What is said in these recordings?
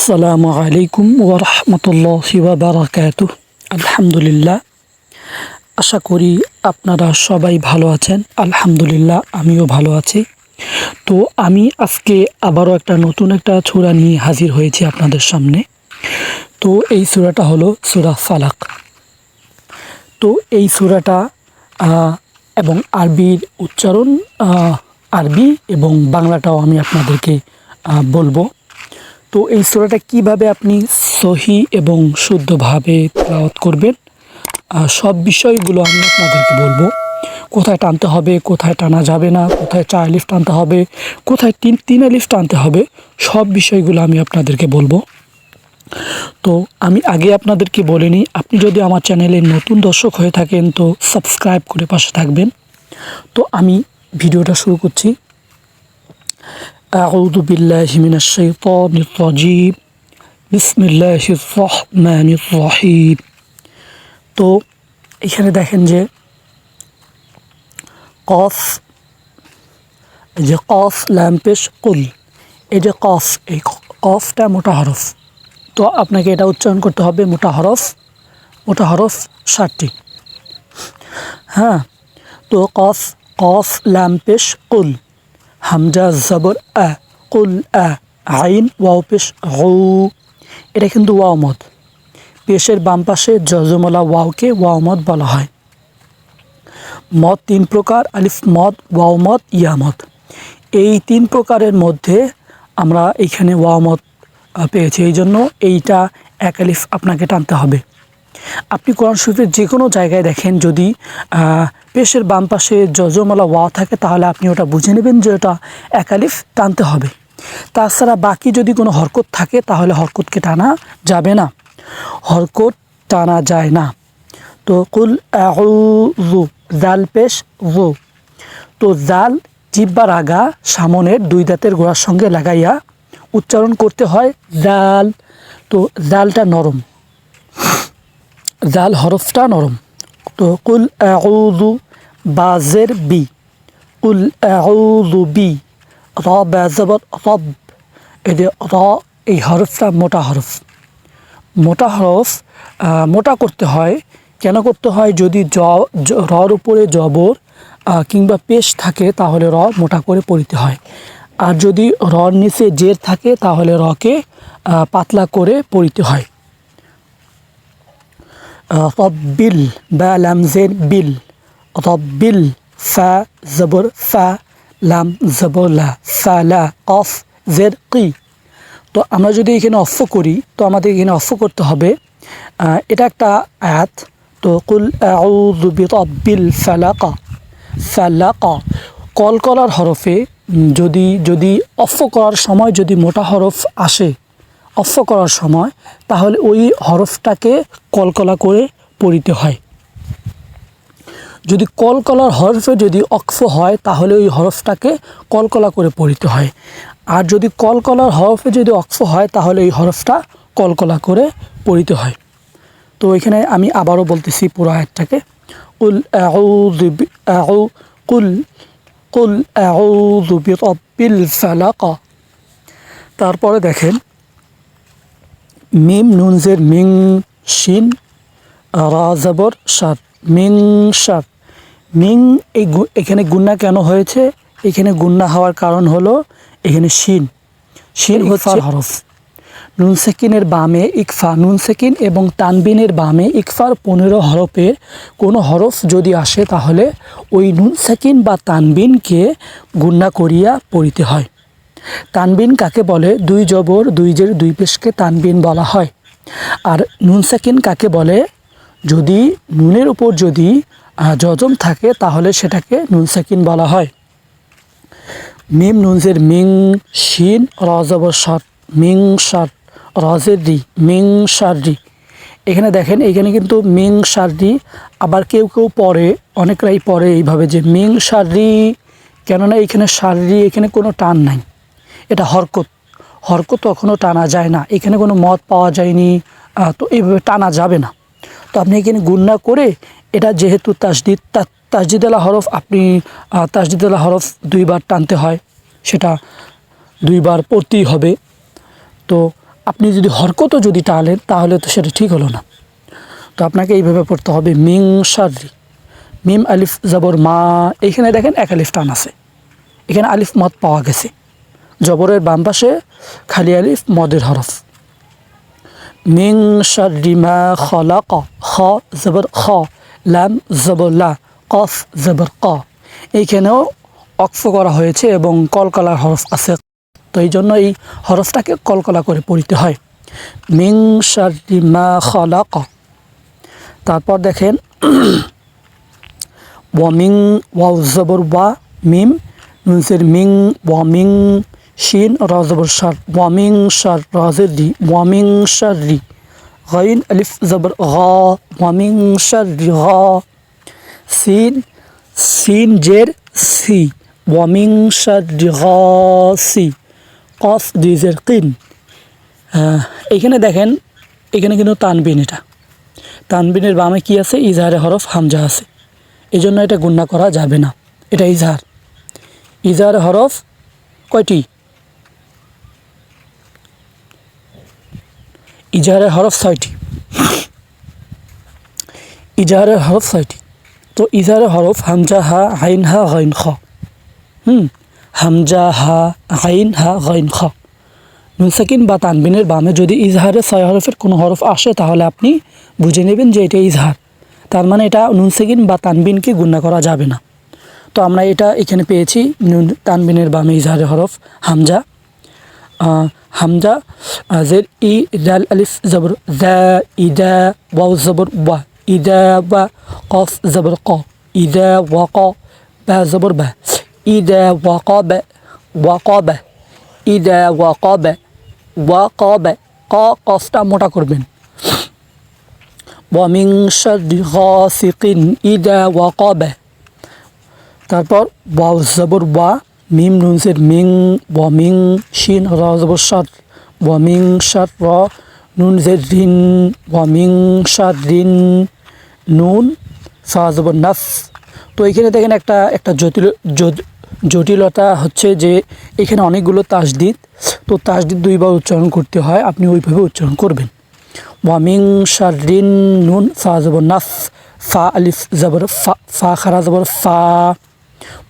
আসসালামু আলাইকুম ওয়া রাহমাতুল্লাহি ওয়া বারাকাতুহু। আলহামদুলিল্লাহ, আশা করি আপনারা সবাই ভালো আছেন। আলহামদুলিল্লাহ, আমিও ভালো আছি। তো আমি আজকে আবারও নতুন একটা সূরা নিয়ে হাজির হয়েছি আপনাদের সামনে। তো এই সূরাটা হলো সূরা ফালাক। তো এই সূরাটা এবং আরবির উচ্চারণ, আরবি এবং বাংলাটাও আমি আপনাদেরকে বলবো। তো এই সূরাটা কিভাবে আপনি সহি এবং শুদ্ধভাবে তেলাওয়াত করবেন, সব বিষয়গুলো আমি আপনাদেরকে বলবো। কোথায় টানতে হবে, কোথায় টানা যাবে না, কোথায় 4 আলিফ টানতে হবে, কোথায় তিন আলিফ টানতে হবে, সব বিষয়গুলো আমি আপনাদেরকে বলবো। তো আমি আগে আপনাদেরকে বলে নিই, আপনি যদি আমার চ্যানেলে নতুন দর্শক হয়ে থাকেন তো সাবস্ক্রাইব করে পাশে থাকবেন। তো আমি ভিডিওটা শুরু করছি। আউযু বিল্লাহি মিনাশ শাইতানির রাজীম। বিসমিল্লাহির রহমানির রহিম। তো এখানে দেখেন যে কফ, এই যে কফ লাম পেশ কুল, এই যে কফ, এই কফটা মোটা হরফ। তো আপনাকে এটা উচ্চারণ করতে হবে মোটা হরফ। মোটা হরফ 7টি। হ্যাঁ, তো কফ, কফ লাম পেশ কুল, হামজা জবর আ, কুল আ, আইন ওয়াও পেশ গু, এটা কিন্তু ওয়াও মদ। পেশের বাম পাশে জজমলা ওয়াওকে ওয়াও মদ বলা হয়। মদ 3 প্রকার: আলিফ মদ, ওয়াও মদ, ইয়া মদ। এই 3 প্রকারের মধ্যে আমরা এখানে ওয়াও মদ পেয়েছি, এই জন্য এইটা 1 আলিফ আপনাকে টানতে হবে। আপনি কোরআন শরীফের যে কোনো জায়গায় দেখেন, যদি পেশের বাম পাশে জজমলা ওয়াও থাকে তাহলে আপনি ওটা বুঝে নেবেন যে ওটা 1 আলিফ টানতে হবে। তাছাড়া বাকি যদি কোনো হরকত থাকে তাহলে হরকতকে টানা যাবে না, হরকত টানা যায় না। তো কুল আউযু, জাল পেশ যু। তো জাল জিহ্বার আগা সামনের 2 দাঁতের গোড়ার সঙ্গে লাগাইয়া উচ্চারণ করতে হয় জাল। তো জালটা নরম, জাল হরফটা নরম। তো কুল আউযু, বাজের বি, কুল আউযু বি, র বা জবর রব, এই যে র, এই হরফটা মোটা হরফ। মোটা হরফ মোটা করতে হয়। কেন করতে হয়? যদি রর উপরে জবর কিংবা পেশ থাকে তাহলে র মোটা করে পড়িতে হয়। আর যদি রর নিচে জের থাকে তাহলে রকে পাতলা করে পড়িতে হয়। রব্বিল, বা লাম জের বিল, রব্বিল, ফা জবর ফা, লাম জবর লা, ফালা, কফ জের কি। তো আমরা যদি এখানে অফ করি তো আমাদের এখানে অফ করতে হবে। এটা একটা আয়াত। তো কুল আউযু বিরাব্বিল ফালাক, ফালাক। কলকলার হরফে যদি অফ করার সময় যদি মোটা হরফ আসে অফ করার সময়, তাহলে ওই হরফটাকে কলকলা করে পড়িতে হয়। যদি কলকলার হরফে যদি অক্ফ হয় তাহলে ওই হরফটাকে কলকলা করে পড়িতে হয়। আর যদি কলকলার হরফে যদি অক্ফ হয় তাহলে এই হরফটা কলকলা করে পড়িতে হয়। তো এখানে আমি আবারও বলতেছি পুরো আয়াতটাকে। কুল আউযু কুল আউযু বিরাব্বিল ফালাক। তারপরে দেখেন মিম নুন জের মিং, শিন রা জবর সাত, মিং সাত। মিং, এখানে গুন্না কেন হয়েছে? এখানে গুন্না হওয়ার কারণ হলো এখানে শিন হচ্ছে হরফ। নুন সেকিনের বামে ইকফা, নুন সেকিন এবং তানবিনের বামে ইকফার 15 হরফের কোনো হরফ যদি আসে তাহলে ওই নুন সেকিন বা তানবিনকে গুন্না করিয়া পড়িতে হয়। তানবিন কাকে বলে? 2 জবর 2 জের 2 পেশকে তানবিন বলা হয়। আর নুন সেকিন কাকে বলে? যদি নুনের উপর যদি জজম থাকে তাহলে সেটাকে নুন সেকিন বলা হয়। মিম নুনজের মিং, শিন র জবর সাত, মিং সাত, রজের রি, মিং সারি। এখানে দেখেন, এখানে কিন্তু মিং সারি। আবার কেউ পড়ে, অনেকরাই পড়ে এইভাবে যে মিং সারি, কেননা এখানে সারি, এখানে কোনো টান নাই, এটা হরকত। হরকত কখনো টানা যায় না, এখানে কোনো মদ পাওয়া যায়নি, তো এইভাবে টানা যাবে না। তো আপনি এখানে গুন্না করে, এটা যেহেতু তাসদিদালা হরফ, আপনি তাসদিদালা হরফ 2 বার টানতে হয়, সেটা 2 বার পড়তেই হবে। তো আপনি যদি হরকতও যদি টালেন তাহলে তো সেটা ঠিক হলো না। তো আপনাকে এইভাবে পড়তে হবে মিং শাররি, মিম আলিফ জবর মা, এইখানে দেখেন এক আলিফ টান আছে, এখানে আলিফ মদ পাওয়া গেছে, জবরের বাম পাশে খালি আলিফ মদের হরফ। মিং শাররি মা খলাক, খ জবর খ, লাম জবর লা, কফ জবর ক, এইখানেও অক্ফ করা হয়েছে এবং কলকলার হরফ আছে, তো এই জন্য এই হরফটাকে কলকলা করে পড়তে হয়। মিং শাররি মা খলাক। তারপর দেখেন ওয়ামিং, ওয়াও জবর ওয়া, মিম নুনসের মিং, ওয়ামিং শিন র জবর শার, ওয়ামিং শার রাজের রি, ওয়ামিং শাররি, গাইন আলিফ জবর গ, ওয়ামিং শাররি গ, সিন, সিন জের সি, ওয়ামিং শাররি গাসি, কফ দুইজের কিন। এইখানে দেখেন এখানে কিন্তু তানবিন, এটা তানবিনের বামে কি আছে, ইজহারে হরফ হামজা আছে, এই জন্য এটা গুণনা করা যাবে না, এটা ইজহার। ইজহারে হরফ কয়টি? ইজহারের হরফ 6টি, ইজহারের হরফ 6টি। তো ইজহারের হরফ হামজা হা আইন হা গাইন খ, হামজা হা আইন হা গাইন খ। নুন সাকিন বা তানবিনের বামে যদি ইজহারে 6 হরফের কোনো হরফ আসে তাহলে আপনি বুঝে নেবেন যে এটা ইজহার, তার মানে এটা নুন সাকিন বা তানবিনকে গুণনা করা যাবে না। তো আমরা এটা এখানে পেয়েছি, নুন তানবিনের বামে ইজহারে হরফ হামজা, হামজা জের ই, দাল আলিফ জবর দা, ইদা, ওয়াও জবর ওয়া, ইদা ওয়া, কফ জবর ক, ইদা ওয়া ক, বা জবর বা, ইদা ওয়া ক বা, ওয়া ক বা, ইদা ওয়া ক বা, ওয়া ক বা, ক কফটা মোটা করবেন। ওয়ামিং শাররি গাসিকিন ইদা ওয়া ক বা। তারপর ওয়াও জবর ওয়া, মিম নুনসের মিং, ওয়ামিং শিন র জবর শার, ওয়ামিং শার র, নুন জের রিন, ওয়ামিং শার রিন, নুন ফা জবর নাফ। তো এখানে দেখেন একটা জটিলতা হচ্ছে যে এখানে অনেকগুলো তাসদিদ, তো তাসদিদ 2 বার উচ্চারণ করতে হয়, আপনি ওইভাবে উচ্চারণ করবেন। ওয়ামিং শার রিন, নুন ফা জবর নাফ, ফা আলিফ জবর ফা, ফা খারা জবর ফা,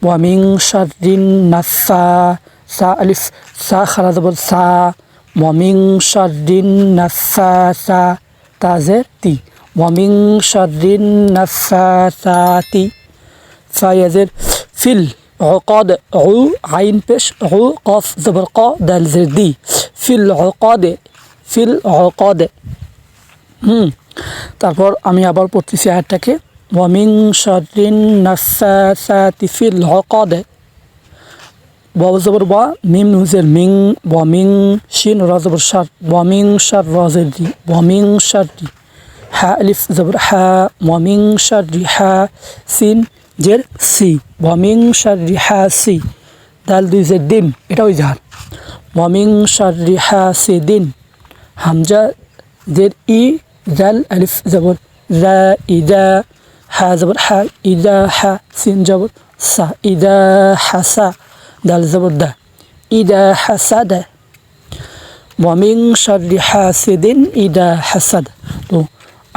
ওয়ামিং শাররিন নাফা, সা আলিফ সা খারা জবর সা, ওয়ামিং শাররিন নাফাসা, তা জের তি, ওয়ামিং শাররিন নাফাসাতি, ফা ইয়াজের ফিল, উকাদ উ আইন পেশ উ, কফ জবর ক, দাল জের দি, ফিল উকাদে, ফিল উকাদে। তারপর আমি আবার পড়তেছি আয়াতটাকে, ওয়ামিং শাররিন নাফাসাতি ফিল উকাদ, ওয়াও জবর ওয়া, মিম নুনজের মিং, ওয়ামিং শিন র জবর শার, ওয়ামিং শার র জের রি, ওয়ামিং শাররি, হা আলিফ জবর হা, ওয়ামিং শাররি হা, সিন জের সি, ওয়ামিং শাররি হা সি, দাল 2 জের দিন, এটাও ইজহার। ওয়ামিং শাররি হা সি দিন, হামজা জের ই, দাল আলিফ জবর রা, ইদা, হা জবর হা, ইদা হা, সিন জবর সা, ইদা হাসা, দাল জবর দা, ইদা হাসাদা, ওয়ামিং শাররি হাসিদিন ইদা হাসাদ। তো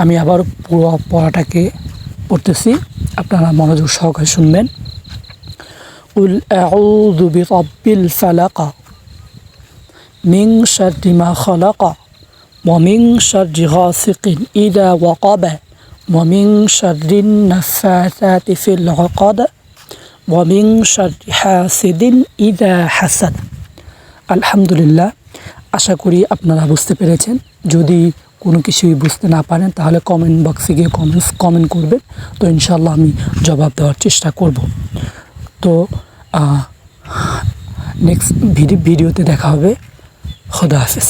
আমি আবার পুরো পড়াটাকে পড়তেছি, আপনারা মনোযোগ সহকারে শুনবেন। কুল আউযু বিরাব্বিল ফালাক, মিন শাররি মা খালাক, ওয়া মিন শাররি গাসিকিন ইদা ওয়াকাব, ওয়া মিন শাররিন নাফাসাতি ফিল উকাদ, ওয়া মিন শাররি হাসিদিন ইদা হাসাদ। আলহামদুলিল্লাহ, আশা করি আপনারা বুঝতে পেরেছেন। যদি কোনো কিছুই বুঝতে না পারেন তাহলে কমেন্ট বক্সে গিয়ে কমেন্ট করবেন, তো ইনশাল্লাহ আমি জবাব দেওয়ার চেষ্টা করব। তো নেক্সট ভিডিওতে দেখা হবে। খুদা হাফেজ।